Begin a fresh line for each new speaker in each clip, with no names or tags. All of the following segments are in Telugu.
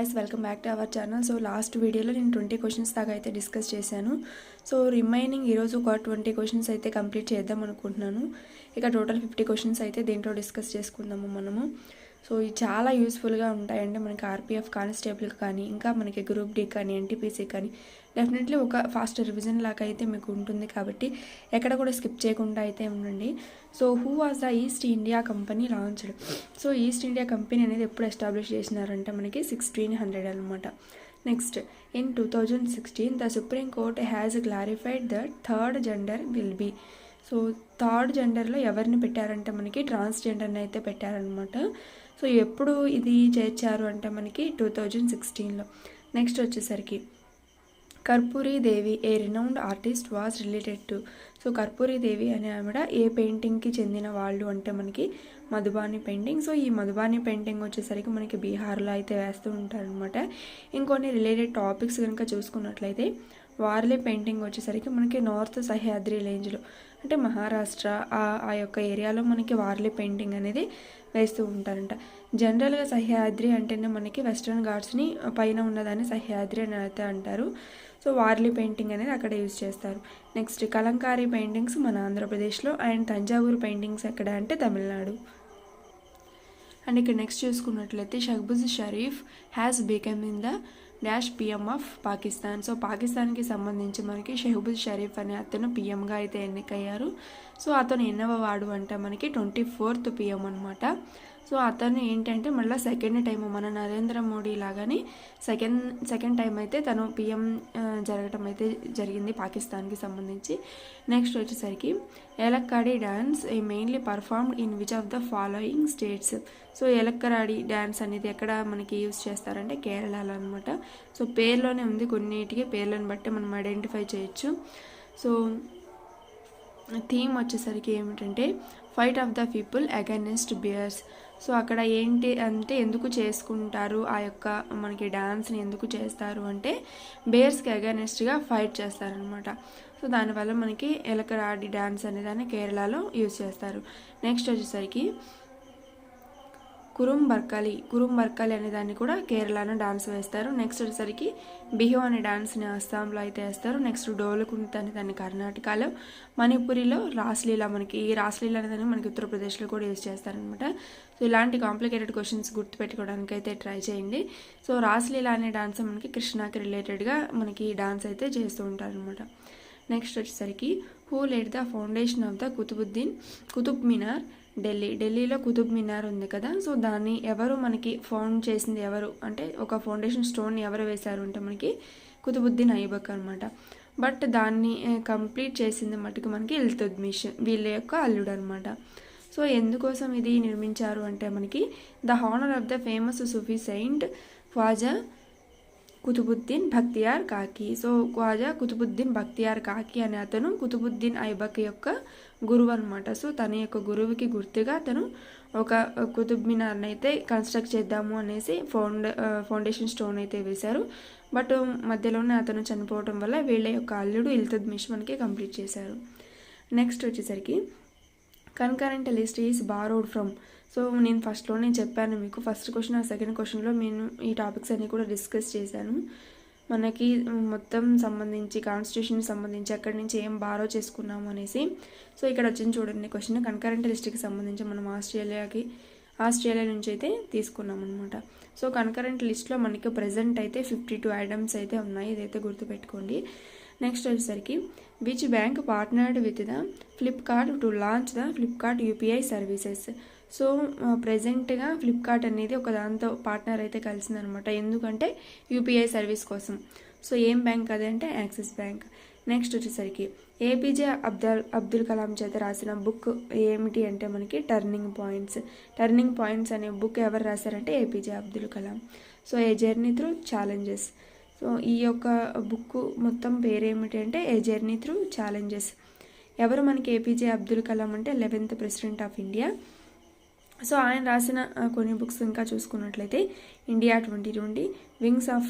Guys, welcome back to our channel. So last వీడియోలో నేను 20 క్వశ్చన్స్ దాకా అయితే డిస్కస్ చేశాను. సో రిమైనింగ్ ఈరోజు ఒక 20 క్వశ్చన్స్ అయితే కంప్లీట్ చేద్దాం అనుకుంటున్నాను. ఇక టోటల్ 50 క్వశ్చన్స్ అయితే దీంట్లో డిస్కస్ చేసుకుందాము మనము. సో ఇవి చాలా యూస్ఫుల్గా ఉంటాయండి మనకి ఆర్పిఎఫ్ కానిస్టేబుల్కి కానీ, ఇంకా మనకి గ్రూప్ డి కానీ, ఎన్టీపీసీ కానీ డెఫినెట్లీ ఒక ఫాస్ట్ రివిజన్ లాగా అయితే మీకు ఉంటుంది. కాబట్టి ఎక్కడ కూడా స్కిప్ చేయకుండా అయితే ఉండండి. So who was the East India Company launched? So East India Company అనేది ఎప్పుడు ఎస్టాబ్లిష్ చేసినారంటే మనకి 1600 అనమాట. Next, in 2016 the Supreme Court has clarified that third gender will be. So third జెండర్లో ఎవరిని పెట్టారంటే మనకి ట్రాన్స్జెండర్ని అయితే పెట్టారనమాట. సో ఎప్పుడు ఇది చేర్చారు అంటే మనకి 2016లో. నెక్స్ట్ వచ్చేసరికి Karpoori Devi a renowned artist was related to. So Karpoori Devi అనే ఆవిడ ఏ పెయింటింగ్కి చెందిన వాళ్ళు అంటే మనకి మధుబాని పెయింటింగ్. సో ఈ మధుబాని పెయింటింగ్ వచ్చేసరికి మనకి బీహార్లో అయితే వేస్తూ ఉంటారనమాట. ఇంకొన్ని రిలేటెడ్ టాపిక్స్ కనుక చూసుకున్నట్లయితే వార్లీ పెయింటింగ్ వచ్చేసరికి మనకి నార్త్ సహ్యాద్రి రేంజ్లో అంటే మహారాష్ట్ర ఆ యొక్క ఏరియాలో మనకి వార్లీ పెయింటింగ్ అనేది వేస్తూ ఉంటారంట. జనరల్గా సహ్యాద్రి అంటేనే మనకి వెస్ట్రన్ ఘాట్స్ని పైన ఉన్నదాన్ని సహ్యాద్రి అని అయితే అంటారు. సో వార్లీ పెయింటింగ్ అనేది అక్కడ యూజ్ చేస్తారు. నెక్స్ట్, కలంకారీ పెయింటింగ్స్ మన ఆంధ్రప్రదేశ్లో అండ్ తంజావూరు పెయింటింగ్స్ ఎక్కడ అంటే తమిళనాడు. అండ్ ఇక్కడ నెక్స్ట్ చూసుకున్నట్లయితే Shehbaz Sharif has become in the dash PM of Pakistan. So పాకిస్తాన్కి సంబంధించి మనకి షహబూజ్ షరీఫ్ అనే అతను పిఎంగా అయితే ఎన్నికయ్యారు. సో అతను ఎన్నవ వాడు అంటే మనకి 24th పిఎం అనమాట. సో అతను ఏంటంటే మళ్ళీ సెకండ్ టైం మన నరేంద్ర మోడీ లాగానే సెకండ్ టైం అయితే తను పిఎం జరగటం అయితే జరిగింది పాకిస్తాన్కి సంబంధించి. నెక్స్ట్ వచ్చేసరికి ఎలక్కాడి dance mainly performed in which of the following states. So ఎలక్కరాడి డ్యాన్స్ అనేది ఎక్కడ మనకి యూజ్ చేస్తారంటే కేరళలో అనమాట. సో పేర్లోనే ఉంది, కొన్నిటికి పేర్లను బట్టి మనం ఐడెంటిఫై చేయొచ్చు. సో థీమ్ వచ్చేసరికి ఏమిటంటే fight of the people against beers. So అక్కడ ఏంటి అంటే ఎందుకు చేసుకుంటారు ఆ యొక్క మనకి డ్యాన్స్ని ఎందుకు చేస్తారు అంటే బేర్స్కి అగైనెస్ట్గా ఫైట్ చేస్తారనమాట. సో దానివల్ల మనకి ఎలకరాడి డ్యాన్స్ అనేదాన్ని కేరళలో యూజ్ చేస్తారు. నెక్స్ట్ వచ్చేసరికి కురుంబర్కాలి అనే దాన్ని కూడా కేరళలో డాన్స్ వేస్తారు. నెక్స్ట్ వచ్చేసరికి బిహు అనే డాన్స్ని అస్సాంలో అయితే వేస్తారు. నెక్స్ట్ డోలుకుంట అనే దాన్ని కర్ణాటకలో, మణిపురిలో రాస్లీలా, మనకి ఈ రాస్లీలా అనేదాన్ని మనకి ఉత్తరప్రదేశ్లో కూడా యూజ్ చేస్తారనమాట. సో ఇలాంటి కాంప్లికేటెడ్ క్వశ్చన్స్ గుర్తుపెట్టుకోవడానికి అయితే ట్రై చేయండి. సో రాస్లీలా అనే డాన్స్ మనకి కృష్ణాకి రిలేటెడ్గా మనకి ఈ డాన్స్ అయితే చేస్తూ ఉంటారనమాట. నెక్స్ట్ వచ్చేసరికి who led the foundation of the Qutub Minar ఢిల్లీలో కుతుబ్ మినార్ ఉంది కదా. సో దాన్ని ఎవరు మనకి ఫౌండ్ చేసింది ఎవరు అంటే ఒక ఫౌండేషన్ స్టోన్ని ఎవరు వేశారు అంటే మనకి కుతుబుద్దీన్ ఐబక్ అనమాట. బట్ దాన్ని కంప్లీట్ చేసింది మటుకు మనకి ఇల్తుత్మిష్, వీళ్ళ యొక్క అల్లుడు అనమాట. సో ఎందుకోసం ఇది నిర్మించారు అంటే మనకి the honour of the famous Sufi saint Khwaja Qutbuddin Bakhtiyar Kaki. So Khwaja Qutbuddin Bakhtiyar కాకి అనే అతను కుతుబుద్దీన్ ఐబక్ యొక్క గురువు అనమాట. సో తన యొక్క గురువుకి గుర్తుగా తను ఒక కుతుబ్ మినార్ని అయితే కన్స్ట్రక్ట్ చేద్దాము అనేసి ఫౌండేషన్ స్టోన్ అయితే వేశారు. బట్ మధ్యలోనే అతను చనిపోవడం వల్ల వీళ్ళ యొక్క అల్లుడు ఇల్తుత్మిష్ మనకి కంప్లీట్ చేశారు. నెక్స్ట్ వచ్చేసరికి concurrent list is borrowed from. So నేను ఫస్ట్లోనే చెప్పాను మీకు, ఫస్ట్ క్వశ్చన్ ఆ సెకండ్ క్వశ్చన్లో నేను ఈ టాపిక్స్ అన్నీ కూడా డిస్కస్ చేశాను. మనకి మొత్తం సంబంధించి కాన్స్టిట్యూషన్కి సంబంధించి అక్కడి నుంచి ఏం బారో చేసుకున్నాము అనేసి. సో ఇక్కడ వచ్చింది చూడండి క్వశ్చన్, కన్కరెంట్ లిస్ట్కి సంబంధించి మనం ఆస్ట్రేలియా నుంచి అయితే తీసుకున్నాం అనమాట. సో కన్కరెంట్ లిస్ట్లో మనకి ప్రజెంట్ అయితే 52 ఐటమ్స్ అయితే ఉన్నాయి, ఇదైతే గుర్తుపెట్టుకోండి. నెక్స్ట్ వచ్చేసరికి which bank partnered with the Flipkart to launch the Flipkart UPI services. So ప్రజెంట్గా ఫ్లిప్కార్ట్ అనేది ఒక దాంతో పార్ట్నర్ అయితే కలిసిందనమాట. ఎందుకంటే యూపీఐ సర్వీస్ కోసం. సో ఏం బ్యాంక్ అదంటే యాక్సిస్ బ్యాంక్. నెక్స్ట్ వచ్చేసరికి ఏపీజే అబ్దుల్ కలాం చేత రాసిన బుక్ ఏమిటి అంటే మనకి టర్నింగ్ పాయింట్స్ అనే బుక్ ఎవరు రాశారంటే ఏపీజే అబ్దుల్ కలాం. సో ఏ జర్నీ త్రూ ఛాలెంజెస్. సో ఈ యొక్క బుక్ మొత్తం పేరేమిటి అంటే ఏ జర్నీ త్రూ ఛాలెంజెస్. ఎవరు మనకి ఏపీజే అబ్దుల్ కలాం అంటే 11th president of India. So ఆయన రాసిన కొన్ని బుక్స్ ఇంకా చూసుకున్నట్లయితే ఇండియా 2020, వింగ్స్ ఆఫ్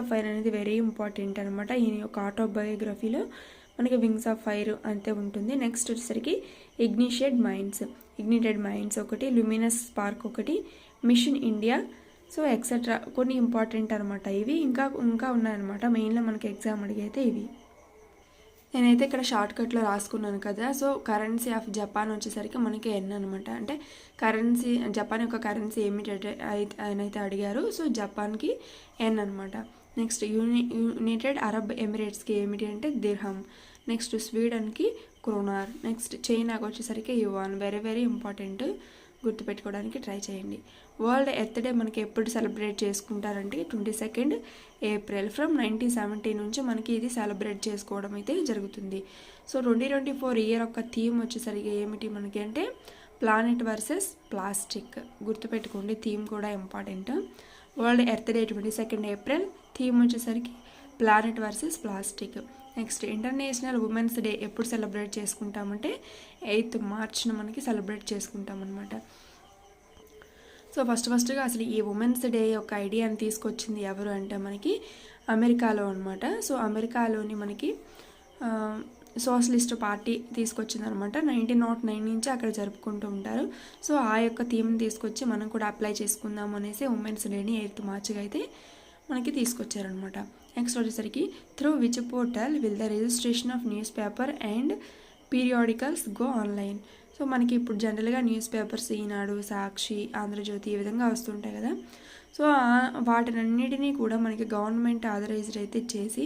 ఫైర్ అనేది వెరీ ఇంపార్టెంట్ అనమాట. ఈయన యొక్క ఆటోబయోగ్రఫీలో మనకి వింగ్స్ ఆఫ్ ఫైర్ అంతే ఉంటుంది. నెక్స్ట్ వచ్చేసరికి ఇగ్నిటెడ్ మైండ్స్ ఒకటి, ల్యూమినస్ స్పార్క్ ఒకటి, మిషన్ ఇండియా సో ఎక్సెట్రా కొన్ని ఇంపార్టెంట్ అనమాట ఇవి. ఇంకా ఉన్నాయన్నమాట. మెయిన్లో మనకి ఎగ్జామ్ అడిగైతే ఇవి. నేనైతే ఇక్కడ షార్ట్కట్లో రాసుకున్నాను కదా. సో కరెన్సీ ఆఫ్ జపాన్ వచ్చేసరికి మనకి ఎన్ అనమాట. అంటే కరెన్సీ, జపాన్ యొక్క కరెన్సీ ఏమిటి అయితే అడిగారు. సో జపాన్కి ఎన్ అనమాట. నెక్స్ట్ యునైటెడ్ అరబ్ ఎమిరేట్స్కి ఏమిటి అంటే దిర్హం. నెక్స్ట్ స్వీడన్కి క్రోనార్. నెక్స్ట్ చైనాకి వచ్చేసరికి యువాన్. వెరీ వెరీ ఇంపార్టెంట్, గుర్తుపెట్టుకోవడానికి ట్రై చేయండి. వరల్డ్ ఎర్త్ డే మనకి ఎప్పుడు సెలబ్రేట్ చేసుకుంటారంటే 22 ఏప్రిల్. ఫ్రమ్ 1970 నుంచి మనకి ఇది సెలబ్రేట్ చేసుకోవడం అయితే జరుగుతుంది. సో 2024 ఇయర్ యొక్క థీమ్ వచ్చేసరికి ఏమిటి మనకి అంటే ప్లానెట్ వర్సెస్ ప్లాస్టిక్. గుర్తుపెట్టుకోండి, థీమ్ కూడా important. World Earth Day 22 April, theme వచ్చేసరికి planet versus plastic. Next International Women's Day ఎప్పుడు సెలబ్రేట్ చేసుకుంటామంటే 8th మార్చ్ను మనకి సెలబ్రేట్ చేసుకుంటాం అనమాట. సో ఫస్ట్గా అసలు ఈ ఉమెన్స్ డే యొక్క ఐడియాని తీసుకొచ్చింది ఎవరు అంటే మనకి అమెరికాలో అనమాట. సో అమెరికాలోని మనకి సోషలిస్ట్ పార్టీ తీసుకొచ్చిందనమాట. 1909 నుంచి అక్కడ జరుపుకుంటూ ఉంటారు. సో ఆ యొక్క థీమ్ని తీసుకొచ్చి మనం కూడా అప్లై చేసుకుందాం అనేసి ఉమెన్స్ డేని 8th మార్చ్గా అయితే మనకి తీసుకొచ్చారనమాట. నెక్స్ట్ వచ్చేసరికి through which portal will the registration of news paper and periodicals go online. So మనకి ఇప్పుడు జనరల్గా న్యూస్ పేపర్స్ ఈనాడు, సాక్షి, ఆంధ్రజ్యోతి ఈ విధంగా వస్తుంటాయి కదా. సో వాటినన్నిటినీ కూడా మనకి గవర్నమెంట్ ఆథరైజ్డ్ అయితే చేసి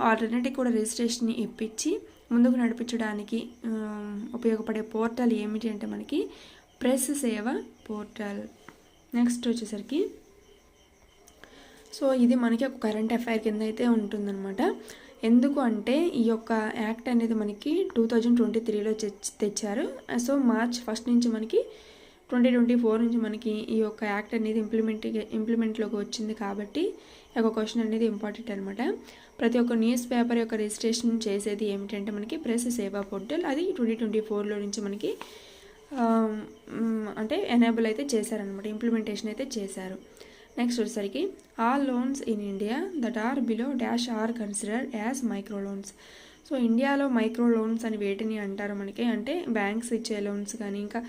వాటన్నిటికి కూడా రిజిస్ట్రేషన్ ఇప్పించి ముందుకు నడిపించడానికి ఉపయోగపడే పోర్టల్ ఏమిటి అంటే మనకి ప్రెస్ సేవ పోర్టల్. నెక్స్ట్ వచ్చేసరికి సో ఇది మనకి ఒక కరెంట్ అఫైర్ కింద అయితే ఉంటుందన్నమాట. ఎందుకు అంటే ఈ యొక్క యాక్ట్ అనేది మనకి 2023లో తెచ్చారు. సో మార్చ్ 1 నుంచి మనకి 2024 నుంచి మనకి ఈ యొక్క యాక్ట్ అనేది ఇంప్లిమెంట్లోకి వచ్చింది కాబట్టి ఈ యొక్క క్వశ్చన్ అనేది ఇంపార్టెంట్ అనమాట. ప్రతి ఒక్క న్యూస్ పేపర్ యొక్క రిజిస్ట్రేషన్ చేసేది ఏమిటంటే మనకి ప్రెస్ సేవా పోర్టల్. అది 2024లో నుంచి మనకి అంటే ఎనేబుల్ అయితే చేశారనమాట, ఇంప్లిమెంటేషన్ అయితే చేశారు. నెక్స్ట్ వచ్చేసరికి all loans in India that are below dash are considered as micro loans. So ఇండియాలో మైక్రో లోన్స్ అని వేటిని అంటారు మనకి అంటే బ్యాంక్స్ ఇచ్చే లోన్స్ కానీ ఇంకా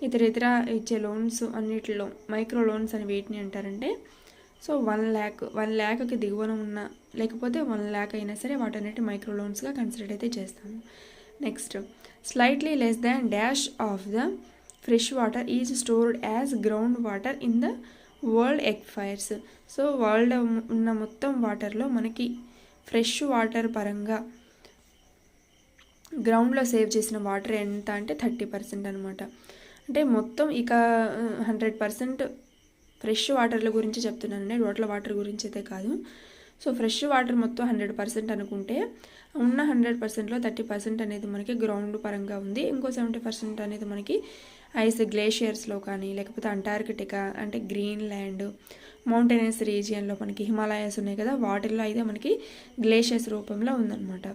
ఇతర ఇచ్చే లోన్స్ అన్నిటిలో మైక్రో లోన్స్ అని వేటిని అంటారంటే సో 1 lakh దిగువన ఉన్న లేకపోతే 1 lakh అయినా సరే వాటన్నిటి మైక్రో లోన్స్గా కన్సిడర్ అయితే చేస్తాము. Next slightly less than dash of the fresh water is stored as ground water in the world acquires. So world ఉన్న మొత్తం వాటర్లో మనకి ఫ్రెష్ వాటర్ పరంగా గ్రౌండ్లో సేవ్ చేసిన వాటర్ ఎంత అంటే 30% అనమాట. అంటే మొత్తం ఇక 100% ఫ్రెష్ వాటర్ల గురించి చెప్తున్నానండి, టోటల్ వాటర్ గురించి అయితే కాదు. సో ఫ్రెష్ వాటర్ మొత్తం 100% అనుకుంటే ఉన్న 100%లో 30% అనేది మనకి గ్రౌండ్ పరంగా ఉంది. ఇంకో 70% అనేది మనకి ఐస్ గ్లేషియర్స్లో కానీ లేకపోతే అంటార్కిటికా అంటే గ్రీన్లాండ్ మౌంటైనస్ రీజియన్లో మనకి హిమాలయాస్ ఉన్నాయి కదా, వాటిల్లో అయితే మనకి గ్లేషియర్స్ రూపంలో ఉందన్నమాట.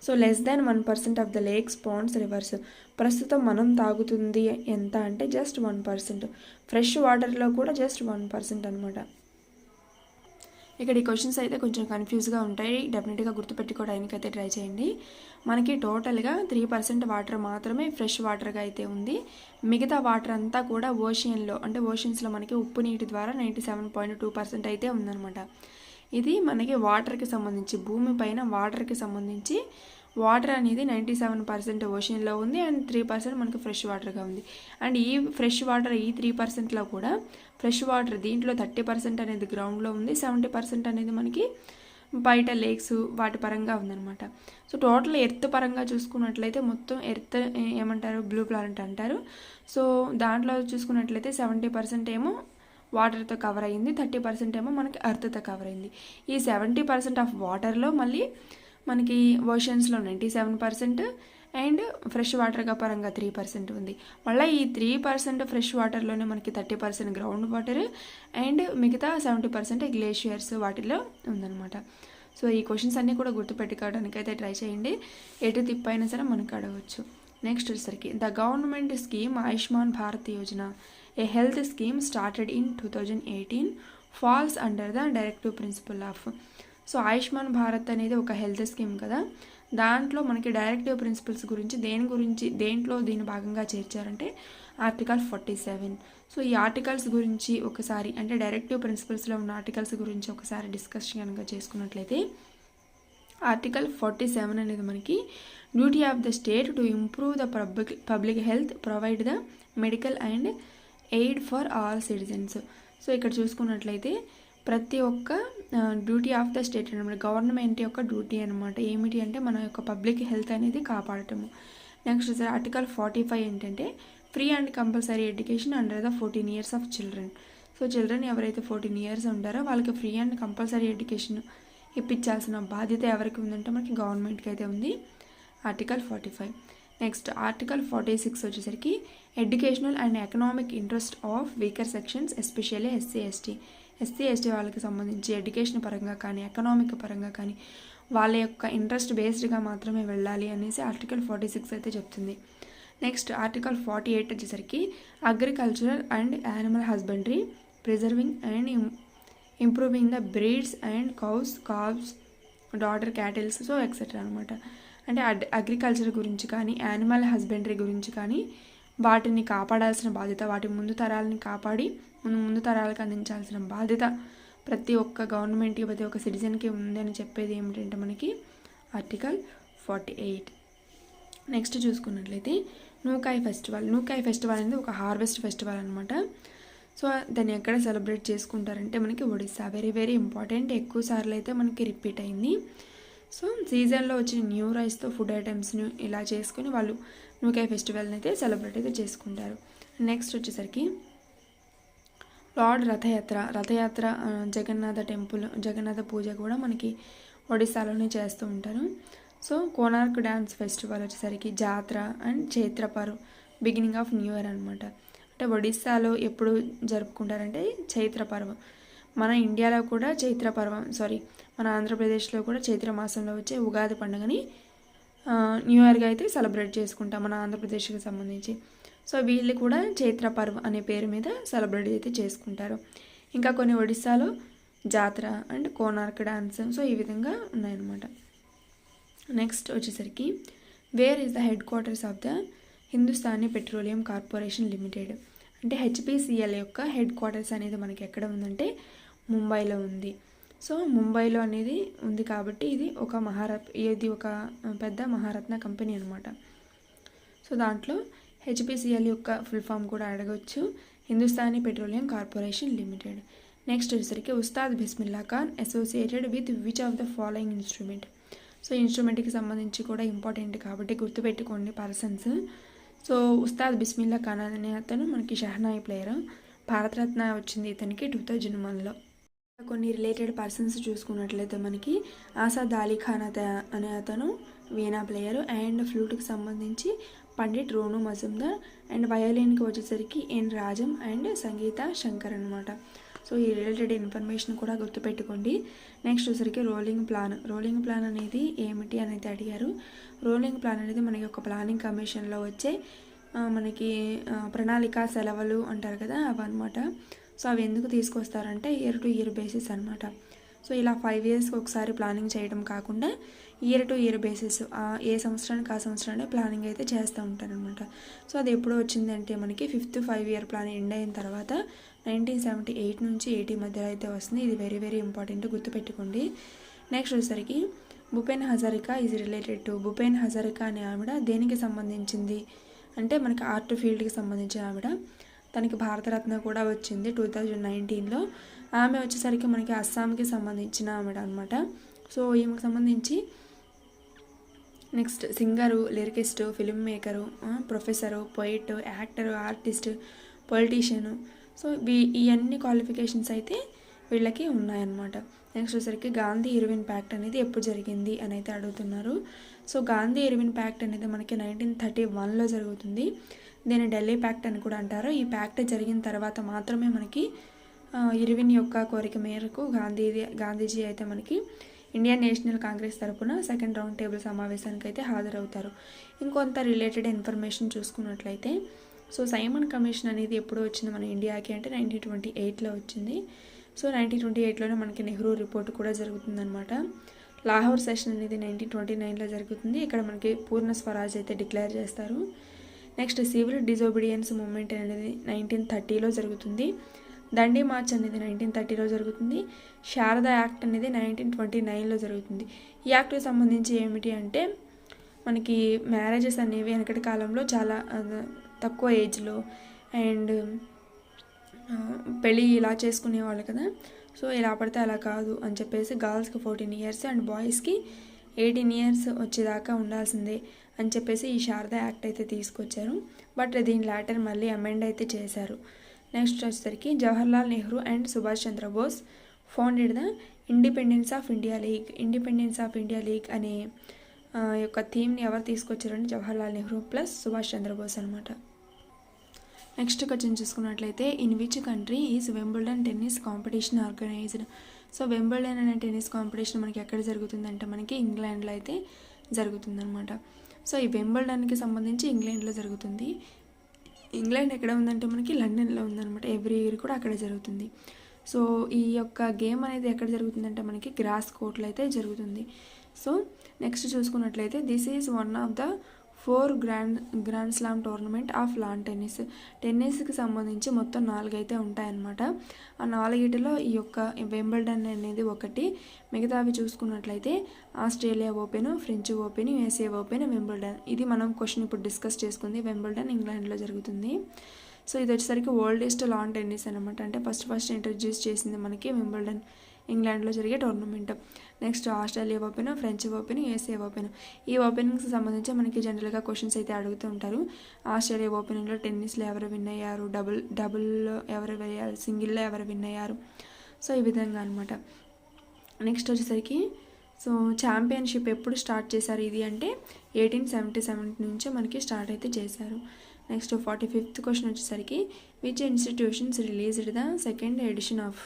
So less than 1% of the lakes, ponds, rivers. ప్రస్తుతం మనం తాగుతుంది ఎంత అంటే జస్ట్ 1%. ఫ్రెష్ వాటర్లో కూడా జస్ట్ 1% అనమాట. ఇక్కడ ఈ క్వశ్చన్స్ అయితే కొంచెం కన్ఫ్యూజ్గా ఉంటాయి, డెఫినెట్గా గుర్తుపెట్టుకోవడానికి అయితే ట్రై చేయండి. మనకి టోటల్గా 3% వాటర్ మాత్రమే ఫ్రెష్ వాటర్గా అయితే ఉంది. మిగతా వాటర్ అంతా కూడా ఓషియన్లో అంటే ఓషన్స్లో మనకి ఉప్పు నీటి ద్వారా 97.2% అయితే ఉందన్నమాట. ఇది మనకి వాటర్కి సంబంధించి భూమిపైన వాటర్కి సంబంధించి వాటర్ అనేది 97% ఓషన్లో ఉంది అండ్ 3% మనకి ఫ్రెష్ వాటర్గా ఉంది. అండ్ ఈ ఫ్రెష్ వాటర్ ఈ 3%లో కూడా ఫ్రెష్ వాటర్ దీంట్లో 30% అనేది గ్రౌండ్లో ఉంది, 70% అనేది మనకి బయట లేక్స్ వాటి పరంగా ఉందన్నమాట. సో టోటల్ ఎర్త్ పరంగా చూసుకున్నట్లయితే మొత్తం ఎర్త్ ఏమంటారు బ్లూ ప్లానెట్ అంటారు. సో దాంట్లో చూసుకున్నట్లయితే 70% ఏమో వాటర్తో కవర్ అయ్యింది, 30% ఏమో మనకి ఎర్త్తో కవర్ అయింది. ఈ 70% ఆఫ్ వాటర్లో మళ్ళీ మనకి ఓషన్స్లో 97% అండ్ ఫ్రెష్ వాటర్గా పరంగా 3% ఉంది. మళ్ళీ ఈ 3% ఫ్రెష్ వాటర్లోనే మనకి 30% గ్రౌండ్ వాటర్ అండ్ మిగతా 70% గ్లేషియర్స్ వాటిలో ఉందన్నమాట. సో ఈ క్వశ్చన్స్ అన్నీ కూడా గుర్తుపెట్టుకోవడానికి అయితే ట్రై చేయండి, ఎటు తిప్పైనా సరే మనకు అడగవచ్చు. నెక్స్ట్ వచ్చేసరికి the government scheme Ayushman Bharat Yojana a health scheme started in 2018 falls under the directive principle of. So Ayushman Bharat అనేది ఒక హెల్త్ స్కీమ్ కదా, దాంట్లో మనకి డైరెక్టివ్ ప్రిన్సిపల్స్ గురించి దేంట్లో దీని భాగంగా చేర్చారంటే ఆర్టికల్ 47. సో ఈ ఆర్టికల్స్ గురించి ఒకసారి అంటే డైరెక్టివ్ ప్రిన్సిపల్స్లో ఉన్న ఆర్టికల్స్ గురించి ఒకసారి డిస్కషన్ కనుక చేసుకున్నట్లయితే ఆర్టికల్ 47 అనేది మనకి duty of the state to improve the public health, provide the medical and aid for all citizens. So ఇక్కడ చూసుకున్నట్లయితే ప్రతి ఒక్క డ్యూటీ ఆఫ్ ద స్టేట్ అనమాట, గవర్నమెంట్ యొక్క డ్యూటీ అనమాట. ఏమిటి అంటే మన యొక్క పబ్లిక్ హెల్త్ అనేది కాపాడటము. నెక్స్ట్ సార్ ఆర్టికల్ 45 ఏంటంటే free and compulsory education under the 14 years of children. So children ఎవరైతే 14 years ఉంటారో వాళ్ళకి ఫ్రీ అండ్ కంపల్సరీ ఎడ్యుకేషన్ ఇప్పించాల్సిన బాధ్యత ఎవరికి ఉందంటే మనకి గవర్నమెంట్కి అయితే ఉంది. ఆర్టికల్ 45. నెక్స్ట్ ఆర్టికల్ 46 వచ్చేసరికి educational and economic interest of weaker sections especially SC ST వాళ్ళకి సంబంధించి ఎడ్యుకేషన్ పరంగా కానీ ఎకనామిక్ పరంగా కానీ వాళ్ళ యొక్క ఇంట్రెస్ట్ బేస్డ్గా మాత్రమే వెళ్ళాలి అనేసి ఆర్టికల్ 46 అయితే చెప్తుంది. నెక్స్ట్ ఆర్టికల్ 48 వచ్చేసరికి agricultural and animal husbandry, preserving and improving the breeds and cows, cows, daughter cattles, so etcetera అనమాట. అంటే అగ్రికల్చర్ గురించి కానీ యానిమల్ హస్బెండరీ గురించి కానీ వాటిని కాపాడాల్సిన బాధ్యత, వాటి ముందు తరాలని కాపాడి ముందు తరాలకు అందించాల్సిన బాధ్యత ప్రతి ఒక్క గవర్నమెంట్కి, ప్రతి ఒక్క సిటిజన్కి ఉందని చెప్పేది ఏమిటంటే మనకి ఆర్టికల్ 48. నెక్స్ట్ చూసుకున్నట్లయితే నూకాయ్ ఫెస్టివల్ అనేది ఒక హార్వెస్ట్ ఫెస్టివల్ అనమాట. సో దాన్ని ఎక్కడ సెలబ్రేట్ చేసుకుంటారంటే మనకి ఒడిస్సా. వెరీ వెరీ ఇంపార్టెంట్, ఎక్కువ సార్లు అయితే మనకి రిపీట్ అయింది. సో సీజన్లో వచ్చిన న్యూ రైస్తో ఫుడ్ ఐటమ్స్ని ఇలా చేసుకుని వాళ్ళు నూకాయ్ ఫెస్టివల్ని అయితే సెలబ్రేట్ అయితే చేసుకుంటారు. నెక్స్ట్ వచ్చేసరికి లార్డ్ రథయాత్ర జగన్నాథ పూజ కూడా మనకి ఒడిస్సాలోనే చేస్తూ ఉంటారు. సో కోనార్క్ డ్యాన్స్ ఫెస్టివల్ వచ్చేసరికి Jatra and Chaitra Parv, beginning of new year అనమాట. అంటే ఒడిస్సాలో ఎప్పుడు జరుపుకుంటారంటే చైత్ర పర్వం, మన ఇండియాలో కూడా మన ఆంధ్రప్రదేశ్లో కూడా చైత్ర మాసంలో వచ్చే ఉగాది పండుగని న్యూ ఇయర్గా అయితే సెలబ్రేట్ చేసుకుంటాం మన ఆంధ్రప్రదేశ్కి సంబంధించి. సో వీళ్ళు కూడా చైత్ర పర్వ్ అనే పేరు మీద సెలబ్రేట్ అయితే చేసుకుంటారు. ఇంకా కొన్ని ఒడిస్సాలో జాతర అండ్ కోనార్క్ డాన్స్, సో ఈ విధంగా ఉన్నాయన్నమాట. నెక్స్ట్ వచ్చేసరికి where is the head quarters of the Hindustani petroleum corporation limited. అంటే హెచ్పిసిఎల్ యొక్క హెడ్ క్వార్టర్స్ అనేది మనకి ఎక్కడ ఉందంటే ముంబైలో ఉంది. సో ముంబైలో అనేది ఉంది కాబట్టి ఇది ఒక పెద్ద మహారత్న కంపెనీ అనమాట. సో దాంట్లో హెచ్పిసిఎల్ యొక్క ఫుల్ ఫామ్ కూడా అడగవచ్చు, Hindustani petroleum corporation limited. Next వచ్చేసరికి Ustad Bismillah Khan associated with which of the following instrument. So ఇన్స్ట్రుమెంట్కి సంబంధించి కూడా ఇంపార్టెంట్ కాబట్టి గుర్తుపెట్టుకోండి పర్సన్స్. సో ఉస్తాద్ బిస్మిల్లా ఖాన్ అనే అతను మనకి షహనాయి ప్లేయర్, భారతరత్న వచ్చింది ఇతనికి 2001లో. కొన్ని రిలేటెడ్ పర్సన్స్ చూసుకున్నట్లయితే మనకి ఆసాద్ అలీ ఖాన్ అనే అతను వీణా ప్లేయర్, అండ్ ఫ్లూట్కి సంబంధించి పండిట్ రోను మజుందార్, అండ్ వయోలిన్కి వచ్చేసరికి ఎన్ రాజం అండ్ సంగీత శంకర్ అనమాట. సో ఈ రిలేటెడ్ ఇన్ఫర్మేషన్ కూడా గుర్తుపెట్టుకోండి. నెక్స్ట్ వచ్చేసరికి రోలింగ్ ప్లాన్ అనేది ఏమిటి అనేది అడిగారు. రోలింగ్ ప్లాన్ అనేది మనకి ఒక ప్లానింగ్ కమిషన్లో వచ్చే మనకి ప్రణాళిక సెలవులు అంటారు కదా అవన్నమాట. సో అవి ఎందుకు తీసుకొస్తారంటే ఇయర్ టు ఇయర్ బేసిస్ అనమాట. సో ఇలా 5 yearsకి ఒకసారి ప్లానింగ్ చేయడం కాకుండా ఇయర్ టు ఇయర్ బేసిస్ ఏ సంవత్సరానికి ఆ సంవత్సరాన్ని ప్లానింగ్ అయితే చేస్తూ ఉంటారనమాట. సో అది ఎప్పుడు వచ్చిందంటే మనకి 5th 5-year ప్లాన్ ఎండ్ అయిన తర్వాత 1978 నుంచి 80 మధ్యలో అయితే వస్తుంది. ఇది వెరీ వెరీ ఇంపార్టెంట్, గుర్తుపెట్టుకోండి. నెక్స్ట్ వచ్చేసరికి Bhupen Hazarika is related to. Bhupen Hazarika అనే ఆవిడ దేనికి సంబంధించింది అంటే మనకి ఆర్ట్ ఫీల్డ్కి సంబంధించిన ఆవిడ. తనకి భారతరత్న కూడా వచ్చింది 2019లో. ఆమె వచ్చేసరికి మనకి అస్సాంకి సంబంధించిన ఆవిడ అనమాట. సో ఈమెకు సంబంధించి next singer, lyricist, film maker, professor, poet, actor, artist, politician. So ఈ అన్ని క్వాలిఫికేషన్స్ అయితే వీళ్ళకి ఉన్నాయన్నమాట. నెక్స్ట్ వచ్చేసరికి గాంధీ ఇర్విన్ ప్యాక్ట్ అనేది ఎప్పుడు జరిగింది అని అయితే అడుగుతున్నారు. సో గాంధీ ఇర్విన్ ప్యాక్ట్ అనేది మనకి 1931లో జరుగుతుంది. దీన్ని ఢిల్లీ ప్యాక్ట్ అని కూడా అంటారు. ఈ ప్యాక్ట్ జరిగిన తర్వాత మాత్రమే మనకి ఇర్విన్ యొక్క కోరిక మేరకు గాంధీజీ అయితే మనకి ఇండియన్ నేషనల్ కాంగ్రెస్ తరపున 2nd రౌండ్ టేబుల్ సమావేశానికి అయితే హాజరవుతారు. ఇంకొంత రిలేటెడ్ ఇన్ఫర్మేషన్ చూసుకున్నట్లయితే సో సైమన్ కమిషన్ అనేది ఎప్పుడు వచ్చింది మన ఇండియాకి అంటే 1928లో వచ్చింది. సో 1928లోనే మనకి నెహ్రూ రిపోర్ట్ కూడా జరుగుతుందన్నమాట. లాహోర్ సెషన్ అనేది 1929లో జరుగుతుంది. ఇక్కడ మనకి పూర్ణ స్వరాజ్ అయితే డిక్లేర్ చేస్తారు. నెక్స్ట్ సివిల్ డిజోబీడియన్స్ మూమెంట్ అనేది 1930లో జరుగుతుంది. దండి మార్చ్ అనేది 1930లో జరుగుతుంది. శారదా యాక్ట్ అనేది 1929లో జరుగుతుంది. ఈ యాక్ట్కి సంబంధించి ఏమిటి అంటే మనకి మ్యారేజెస్ అనేవి వెనకటి కాలంలో చాలా తక్కువ ఏజ్లో అండ్ పెళ్ళి ఇలా చేసుకునేవాళ్ళు కదా. సో ఇలా పడితే అలా కాదు అని చెప్పేసి గర్ల్స్కి 14 ఇయర్స్ అండ్ బాయ్స్కి 18 ఇయర్స్ వచ్చేదాకా ఉండాల్సిందే అని చెప్పేసి ఈ శారదా యాక్ట్ అయితే తీసుకొచ్చారు. బట్ దీని లాటర్ మళ్ళీ అమెండ్ అయితే చేశారు. నెక్స్ట్ వచ్చేసరికి Jawaharlal Nehru and Subhash Chandra Bose founded the independence of India league అనే యొక్క థీమ్ని ఎవరు తీసుకొచ్చారంటే జవహర్లాల్ నెహ్రూ ప్లస్ సుభాష్ చంద్రబోస్ అనమాట. నెక్స్ట్ క్వశ్చన్ చూసుకున్నట్లయితే in which country is Wimbledon tennis competition organized. So Wimbledon అనే టెన్నిస్ కాంపిటీషన్ మనకి ఎక్కడ జరుగుతుందంటే మనకి ఇంగ్లాండ్లో అయితే జరుగుతుందన్నమాట. సో ఈ వింబుల్డన్కి సంబంధించి ఇంగ్లాండ్లో జరుగుతుంది. ఇంగ్లాండ్ ఎక్కడ ఉందంటే మనకి లండన్లో ఉందన్నమాట. ఎవ్రీ ఇయర్ కూడా అక్కడ జరుగుతుంది. సో ఈ యొక్క గేమ్ అనేది ఎక్కడ జరుగుతుందంటే మనకి గ్రాస్ కోర్ట్లో అయితే జరుగుతుంది. సో నెక్స్ట్ చూసుకున్నట్లయితే this is one of the 4 grand slam tournament of lawn టెన్నిస్కి సంబంధించి మొత్తం 4 అయితే ఉంటాయన్నమాట. ఆ 4 ఈ యొక్క వింబుల్డన్ అనేది ఒకటి. మిగతావి చూసుకున్నట్లయితే Australia open, French open, USA open, Wimbledon. ఇది మనం క్వశ్చన్ ఇప్పుడు డిస్కస్ చేసుకుంది. వింబుల్డన్ ఇంగ్లాండ్లో జరుగుతుంది. సో ఇది వచ్చేసరికి ఓల్డెస్ట్ లాన్ టెన్నిస్ అనమాట. అంటే ఫస్ట్ ఇంట్రడ్యూస్ చేసింది మనకి వింబుల్డన్ ఇంగ్లాండ్లో జరిగే tournament. Next Australia open, French open, USA open. ఈ ఓపెనింగ్కి సంబంధించి మనకి జనరల్గా క్వశ్చన్స్ అయితే అడుగుతూ ఉంటారు. ఆస్ట్రేలియా ఓపెనింగ్లో టెన్నిస్లో ఎవరు విన్ అయ్యారు, డబుల్లో ఎవరు వేయారు, సింగిల్లో ఎవరు విన్ అయ్యారు. సో ఈ విధంగా అనమాట. నెక్స్ట్ వచ్చేసరికి సో ఛాంపియన్షిప్ ఎప్పుడు స్టార్ట్ చేశారు ఇది అంటే 1877 నుంచే మనకి స్టార్ట్ అయితే చేశారు. నెక్స్ట్ 45th క్వశ్చన్ వచ్చేసరికి which institutions released the second edition of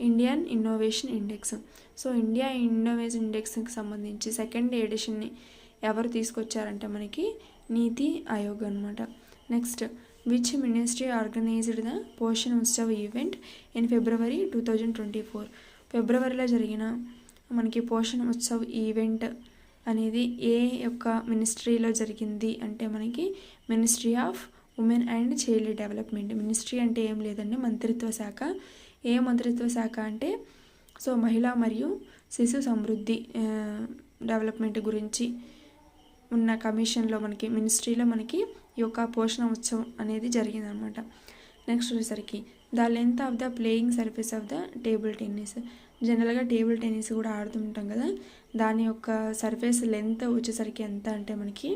Indian innovation index. So India innovation ఇండెక్స్కి సంబంధించి సెకండ్ ఎడిషన్ని ఎవరు తీసుకొచ్చారంటే మనకి నీతి ఆయోగ్ అనమాట. Next which ministry organised the Poshan Utsav event in February 2024. ఫిబ్రవరిలో జరిగిన మనకి పోషణ్ ఉత్సవ్ ఈవెంట్ అనేది ఏ యొక్క మినిస్ట్రీలో జరిగింది అంటే మనకి ministry of women and child development. Ministry అంటే ఏం లేదండి, మంత్రిత్వ శాఖ. ఏ మంత్రిత్వ శాఖ అంటే సో మహిళా మరియు శిశు సమృద్ధి డెవలప్మెంట్ గురించి ఉన్న కమిషన్లో మనకి మినిస్ట్రీలో మనకి ఈ యొక్క పోషణ ఉత్సవం అనేది జరిగిందనమాట. నెక్స్ట్ వచ్చేసరికి the length of the playing surface of the table tennis. జనరల్గా టేబుల్ టెన్నిస్ కూడా ఆడుతుంటాం కదా, దాని యొక్క సర్ఫేస్ లెంత్ వచ్చేసరికి ఎంత అంటే మనకి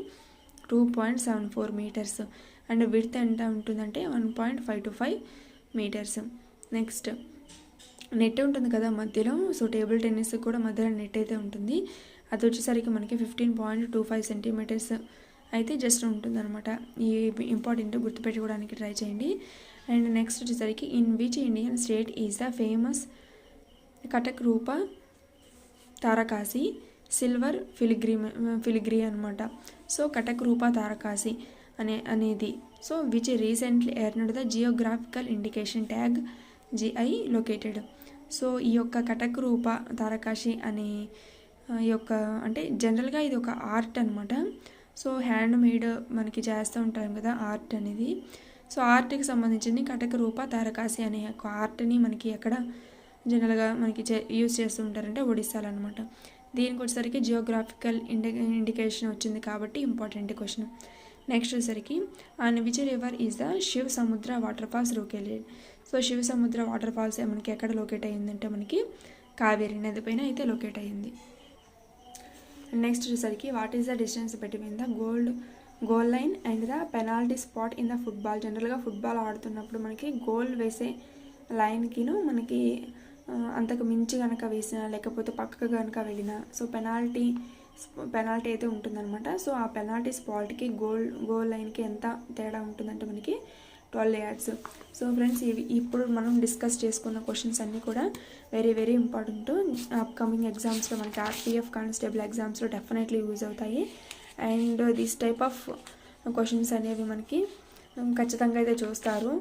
2.74 మీటర్స్ అండ్ విడ్త్ ఎంత ఉంటుందంటే 1.525 మీటర్స్. నెక్స్ట్ నెట్ ఉంటుంది కదా మధ్యలో. సో టేబుల్ టెన్నిస్ కూడా మధ్యలో నెట్ అయితే ఉంటుంది. అది వచ్చేసరికి మనకి 15.25 సెంటీమీటర్స్ అయితే జస్ట్ ఉంటుందన్నమాట. ఈ ఇంపార్టెంట్ గుర్తుపెట్టుకోవడానికి ట్రై చేయండి. అండ్ నెక్స్ట్ వచ్చేసరికి in which Indian state is the famous Cuttack Rupa Tarakasi silver filigree అనమాట. సో కటక్ రూప తారకాసి అనేది so which recently earned the geographical indication tag GI located. So ఈ యొక్క కటక్ రూప తారకాసి అనే ఈ యొక్క అంటే జనరల్గా ఇది ఒక ఆర్ట్ అనమాట. సో హ్యాండ్ మేడ్ మనకి చేస్తూ ఉంటాం కదా ఆర్ట్ అనేది. సో ఆర్ట్కి సంబంధించింది కటక్ రూప తారకాసి అనే ఒక ఆర్ట్ని మనకి ఎక్కడ జనరల్గా మనకి యూజ్ చేస్తూ ఉంటారంటే ఒడిస్సాలో అనమాట. దీనికి వచ్చేసరికి జియోగ్రాఫికల్ ఇండికేషన్ వచ్చింది కాబట్టి ఇంపార్టెంట్ క్వశ్చన్. నెక్స్ట్ వచ్చేసరికి and which river is the Shiv Samudra waterfalls located. So Shiva Samudra water falls మనకి ఎక్కడ లొకేట్ అయ్యిందంటే మనకి కావేరీ నది పైన అయితే లొకేట్ అయ్యింది. నెక్స్ట్ వచ్చేసరికి what is the distance between the goal line and the penalty spot in the football. జనరల్గా ఫుట్బాల్ ఆడుతున్నప్పుడు మనకి గోల్ వేసే లైన్కిను మనకి అంతకు మించి కనుక వేసినా లేకపోతే పక్కకు కనుక వెళ్ళినా సో పెనాల్టీ అయితే ఉంటుందన్నమాట. సో ఆ పెనాల్టీ స్పాట్కి గోల్ లైన్కి ఎంత తేడా ఉంటుందంటే మనకి 12 yards. సో ఫ్రెండ్స్ ఇవి ఇప్పుడు మనం డిస్కస్ చేసుకున్న క్వశ్చన్స్ అన్నీ కూడా వెరీ వెరీ ఇంపార్టెంట్. అప్కమింగ్ ఎగ్జామ్స్లో మనకి RPF కానిస్టేబుల్ ఎగ్జామ్స్లో డెఫినెట్లీ యూజ్ అవుతాయి. And this type of questions అనేవి మనకి ఖచ్చితంగా అయితే చూస్తారు.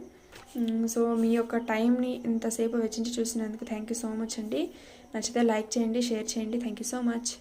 సో మీ యొక్క టైంని ఇంతసేపు వెచ్చించి చూసినందుకు థ్యాంక్ యూ సో మచ్ అండి. నచ్చితే లైక్ చేయండి, షేర్ చేయండి. Thank you so much.